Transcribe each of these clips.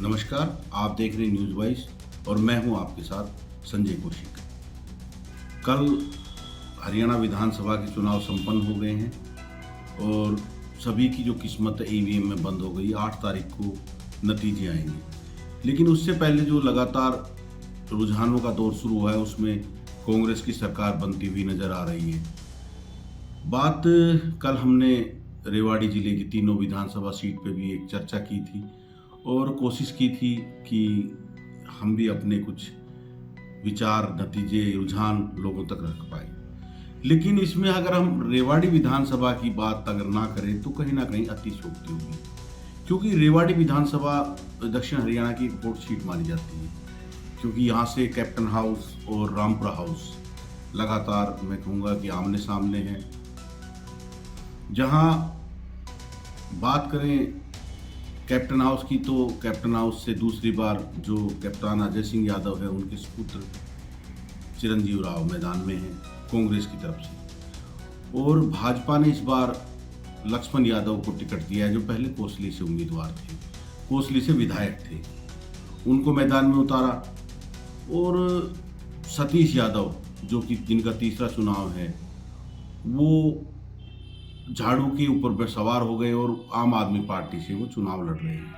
नमस्कार, आप देख रहे हैं न्यूज़ वॉइस और मैं हूं आपके साथ संजय कौशिक। कल हरियाणा विधानसभा के चुनाव संपन्न हो गए हैं और सभी की जो किस्मत ईवीएम में बंद हो गई। 8 तारीख को नतीजे आएंगे, लेकिन उससे पहले जो लगातार रुझानों का दौर शुरू हुआ है उसमें कांग्रेस की सरकार बनती हुई नजर आ रही है। बात कल हमने रेवाड़ी जिले की तीनों विधानसभा सीट पे भी एक चर्चा की थी और कोशिश की थी कि हम भी अपने कुछ विचार, नतीजे, रुझान लोगों तक रख पाए। लेकिन इसमें अगर हम रेवाड़ी विधानसभा की बात अगर ना करें तो कहीं ना कहीं अतिशयोक्ति होगी, क्योंकि रेवाड़ी विधानसभा दक्षिण हरियाणा की एक वोट सीट मानी जाती है, क्योंकि यहाँ से कैप्टन हाउस और रामपुरा हाउस लगातार मैं कहूँगा कि आमने सामने हैं। जहाँ बात करें कैप्टन हाउस की, तो कैप्टन हाउस से दूसरी बार जो कप्तान अजय सिंह यादव है उनके सुपुत्र चिरंजीव राव मैदान में हैं कांग्रेस की तरफ से, और भाजपा ने इस बार लक्ष्मण यादव को टिकट दिया है जो पहले कोसली से उम्मीदवार थे, कोसली से विधायक थे, उनको मैदान में उतारा। और सतीश यादव जो कि जिनका तीसरा चुनाव है वो झाड़ू के ऊपर सवार हो गए और आम आदमी पार्टी से वो चुनाव लड़ रहे हैं।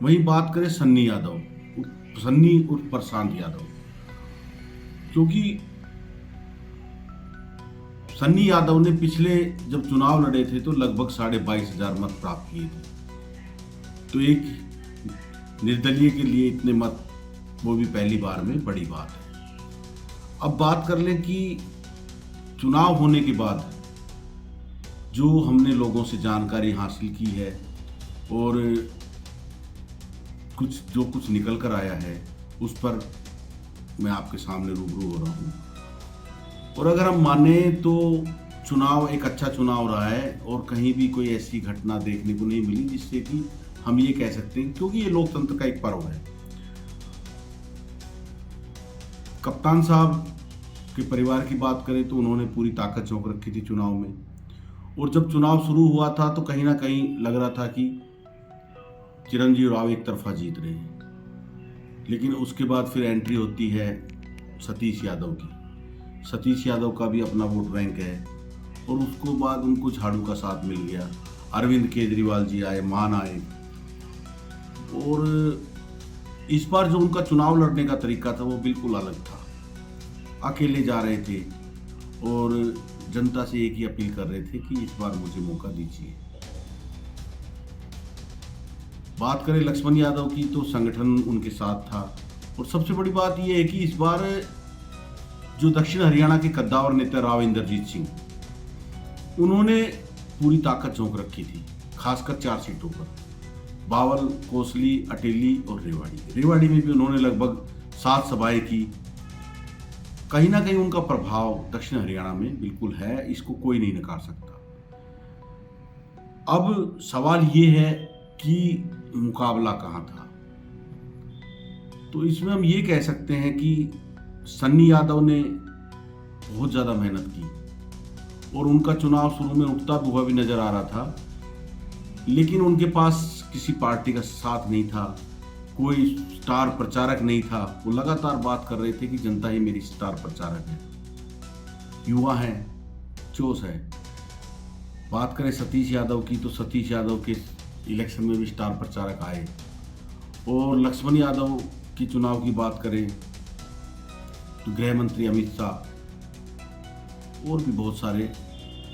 वहीं बात करें सन्नी उर्फ प्रशांत यादव, क्योंकि सन्नी यादव ने पिछले जब चुनाव लड़े थे तो लगभग 22,500 मत प्राप्त किए थे, तो एक निर्दलीय के लिए इतने मत, वो भी पहली बार में, बड़ी बात है। अब बात कर लें कि चुनाव होने के बाद जो हमने लोगों से जानकारी हासिल की है और कुछ निकल कर आया है उस पर मैं आपके सामने रूबरू हो रहा हूँ। और अगर हम माने तो चुनाव एक अच्छा चुनाव रहा है और कहीं भी कोई ऐसी घटना देखने को नहीं मिली जिससे कि हम ये कह सकते हैं, क्योंकि ये लोकतंत्र का एक पर्व है। कप्तान साहब के परिवार की बात करें तो उन्होंने पूरी ताकत झोंक रखी थी चुनाव में, और जब चुनाव शुरू हुआ था तो कहीं ना कहीं लग रहा था कि चिरंजीव राव एक तरफा जीत रहे हैं। लेकिन उसके बाद फिर एंट्री होती है सतीश यादव की। सतीश यादव का भी अपना वोट बैंक है और उसको बाद उनको झाड़ू का साथ मिल गया। अरविंद केजरीवाल जी आए, मान आए, और इस बार जो उनका चुनाव लड़ने का तरीका था वो बिल्कुल अलग था। अकेले जा रहे थे और जनता से एक ही अपील कर रहे थे कि इस बार मुझे मौका दीजिए। बात करें लक्ष्मण यादव की तो संगठन उनके साथ था, और सबसे बड़ी बात यह है कि इस बार जो दक्षिण हरियाणा के कद्दावर नेता राव इंद्रजीत सिंह, उन्होंने पूरी ताकत झोंक रखी थी, खासकर 4 सीटों पर, बावल, कोसली, अटेली और रेवाड़ी में भी उन्होंने लगभग 7 सभाएं की। कहीं ना कहीं उनका प्रभाव दक्षिण हरियाणा में बिल्कुल है, इसको कोई नहीं नकार सकता। अब सवाल ये है कि मुकाबला कहां था, तो इसमें हम ये कह सकते हैं कि सन्नी यादव ने बहुत ज्यादा मेहनत की और उनका चुनाव शुरू में उठता हुआ भी नजर आ रहा था, लेकिन उनके पास किसी पार्टी का साथ नहीं था, कोई स्टार प्रचारक नहीं था। वो लगातार बात कर रहे थे कि जनता ही मेरी स्टार प्रचारक है, युवा है, जोश है। बात करें सतीश यादव की तो सतीश यादव के इलेक्शन में भी स्टार प्रचारक आए, और लक्ष्मण यादव की चुनाव की बात करें तो गृह मंत्री अमित शाह और भी बहुत सारे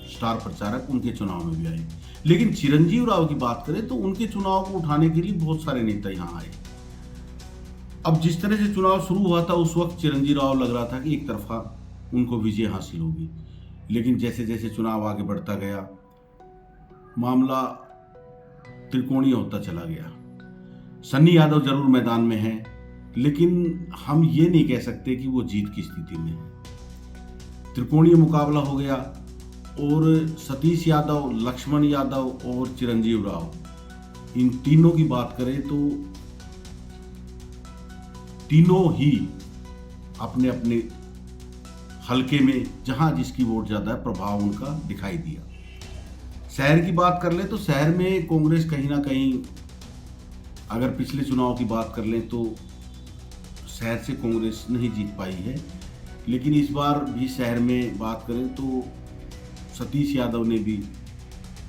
स्टार प्रचारक उनके चुनाव में भी आए। लेकिन चिरंजीव राव की बात करें तो उनके चुनाव को उठाने के लिए बहुत सारे नेता यहाँ आए। अब जिस तरह से चुनाव शुरू हुआ था उस वक्त चिरंजीव राव लग रहा था कि एक तरफा उनको विजय हासिल होगी, लेकिन जैसे जैसे चुनाव आगे बढ़ता गया मामला त्रिकोणीय होता चला गया। सन्नी यादव जरूर मैदान में है, लेकिन हम ये नहीं कह सकते कि वो जीत की स्थिति में है। त्रिकोणीय मुकाबला हो गया और सतीश यादव, लक्ष्मण यादव और चिरंजीव राव, इन तीनों की बात करें तो तीनों ही अपने अपने हलके में जहां जिसकी वोट ज्यादा है प्रभाव उनका दिखाई दिया। शहर की बात कर ले तो शहर में कांग्रेस कहीं ना कहीं अगर पिछले चुनाव की बात कर लें तो शहर से कांग्रेस नहीं जीत पाई है, लेकिन इस बार भी शहर में बात करें तो सतीश यादव ने भी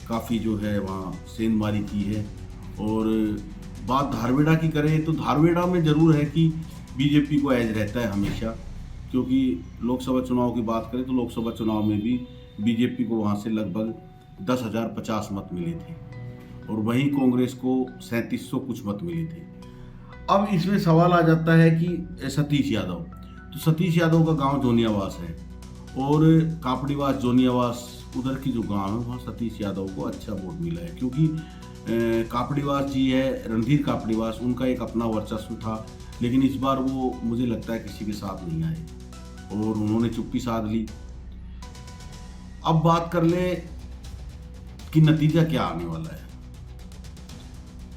काफ़ी जो है वहाँ सेंधमारी की है। और बात धारवेड़ा की करें तो धारवेड़ा में ज़रूर है कि बीजेपी को एज रहता है हमेशा, क्योंकि लोकसभा चुनाव की बात करें तो लोकसभा चुनाव में भी बीजेपी को वहाँ से लगभग 10,050 मत मिले थे और वहीं कांग्रेस को 3700 कुछ मत मिले थे। अब इसमें सवाल आ जाता है कि सतीश यादव, तो सतीश यादव का गांव जोनियावास है और कापड़ीवास जोनियावास उधर की जो गांव है वहाँ सतीश यादव को अच्छा वोट मिला है, क्योंकि कापड़ीवास जी है रणधीर कापड़ीवास, उनका एक अपना वर्चस्व था, लेकिन इस बार वो मुझे लगता है किसी के साथ नहीं आए और उन्होंने चुप्पी साध ली। अब बात कर ले कि नतीजा क्या आने वाला है,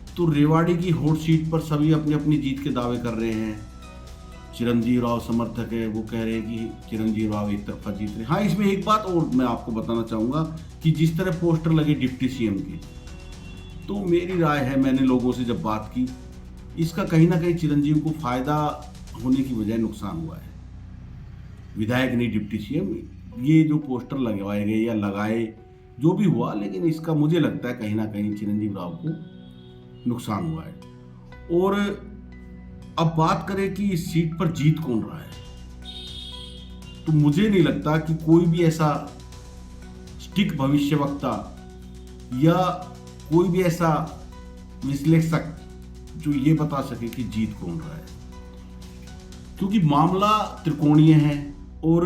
तो रेवाड़ी की हॉट सीट पर सभी अपनी अपनी जीत के दावे कर रहे हैं। चिरंजीव राव समर्थक है, वो कह रहे हैं कि चिरंजीव राव एक तरफा जीत रहे हैं। हाँ, इसमें एक बात और मैं आपको बताना चाहूँगा कि जिस तरह पोस्टर लगे डिप्टी सीएम के, तो मेरी राय है, मैंने लोगों से जब बात की, इसका कहीं ना कहीं चिरंजीव को फायदा होने की बजाय नुकसान हुआ है। विधायक नहीं डिप्टी सीएम, ये जो पोस्टर लगवाए गए या लगाए जो भी हुआ, लेकिन इसका मुझे लगता है कहीं ना कहीं चिरंजीव राव को नुकसान हुआ है। और अब बात करें कि इस सीट पर जीत कौन रहा है, तो मुझे नहीं लगता कि कोई भी ऐसा स्टिक भविष्यवक्ता या कोई भी ऐसा विश्लेषक जो ये बता सके कि जीत कौन रहा है, क्योंकि मामला त्रिकोणीय है और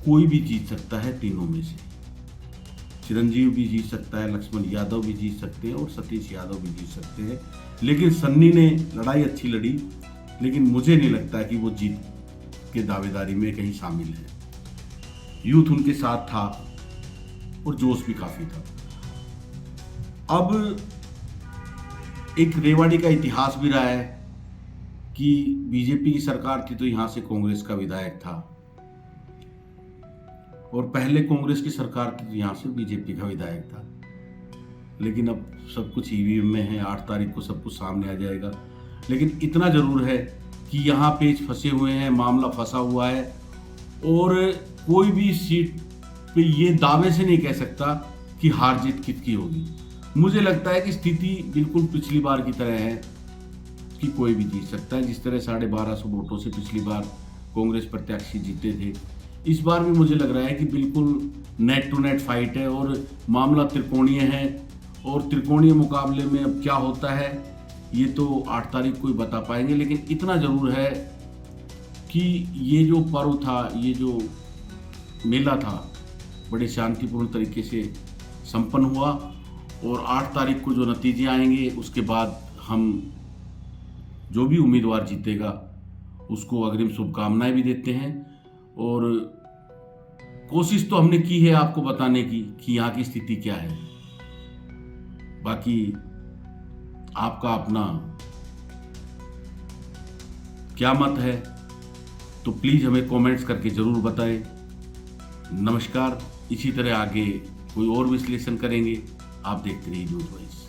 कोई भी जीत सकता है तीनों में से। चिरंजीव भी जीत सकता है, लक्ष्मण यादव भी जीत सकते हैं और सतीश यादव भी जीत सकते हैं, लेकिन सन्नी ने लड़ाई अच्छी लड़ी, लेकिन मुझे नहीं लगता कि वो जीत के दावेदारी में कहीं शामिल है। यूथ उनके साथ था और जोश भी काफी था। अब एक रेवाड़ी का इतिहास भी रहा है कि बीजेपी की सरकार थी तो यहां से कांग्रेस का विधायक था और पहले कांग्रेस की सरकार थी तो यहां से बीजेपी का विधायक था, लेकिन अब सब कुछ ईवीएम में है। 8 तारीख को सब कुछ सामने आ जाएगा, लेकिन इतना जरूर है कि यहाँ पेच फंसे हुए हैं, मामला फंसा हुआ है और कोई भी सीट पे ये दावे से नहीं कह सकता कि हार जीत किसकी होगी। मुझे लगता है कि स्थिति बिल्कुल पिछली बार की तरह है कि कोई भी जीत सकता है। जिस तरह 1250 वोटों से पिछली बार कांग्रेस प्रत्याशी जीते थे, इस बार भी मुझे लग रहा है कि बिल्कुल नेट टू नेट फाइट है और मामला त्रिकोणीय है और त्रिकोणीय मुकाबले में अब क्या होता है ये तो 8 तारीख को ही बता पाएंगे। लेकिन इतना जरूर है कि ये जो पर्व था, ये जो मेला था, बड़े शांतिपूर्ण तरीके से संपन्न हुआ और 8 तारीख को जो नतीजे आएंगे उसके बाद हम जो भी उम्मीदवार जीतेगा उसको अग्रिम शुभकामनाएं भी देते हैं और कोशिश तो हमने की है आपको बताने की कि यहाँ की स्थिति क्या है। बाकी आपका अपना क्या मत है तो प्लीज हमें कमेंट्स करके जरूर बताएं। नमस्कार, इसी तरह आगे कोई और विश्लेषण करेंगे। आप देखते रहिए न्यूज़ वॉइस।